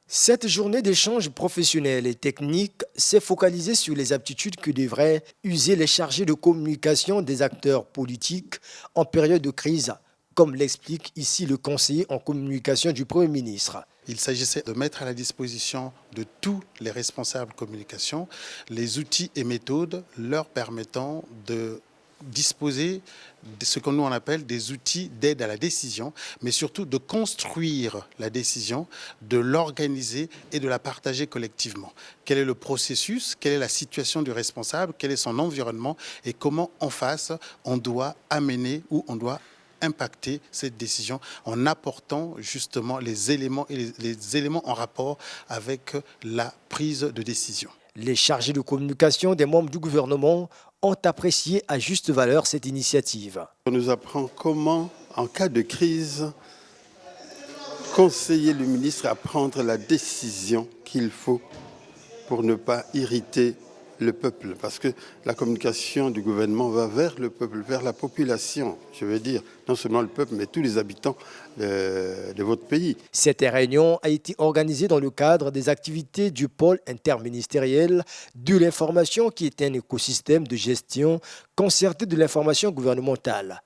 Cette journée d'échange professionnel et technique s'est focalisée sur les aptitudes que devraient user les chargés de communication des acteurs politiques en période de crise, comme l'explique ici le conseiller en communication du Premier ministre. Il s'agissait de mettre à la disposition de tous les responsables communication les outils et méthodes leur permettant de disposer de ce que nous on appelle des outils d'aide à la décision, mais surtout de construire la décision, de l'organiser et de la partager collectivement. Quel est le processus, quelle est la situation du responsable, quel est son environnement et comment en face on doit amener ou on doit impacter cette décision en apportant justement les éléments et les éléments en rapport avec la prise de décision. Les chargés de communication des membres du gouvernement ont apprécié à juste valeur cette initiative. On nous apprend comment, en cas de crise, conseiller le ministre à prendre la décision qu'il faut pour ne pas irriter le peuple. Parce que la communication du gouvernement va vers le peuple, vers la population. Je veux dire, non seulement le peuple, mais tous les habitants de votre pays. Cette réunion a été organisée dans le cadre des activités du pôle interministériel de l'information qui est un écosystème de gestion concerté de l'information gouvernementale.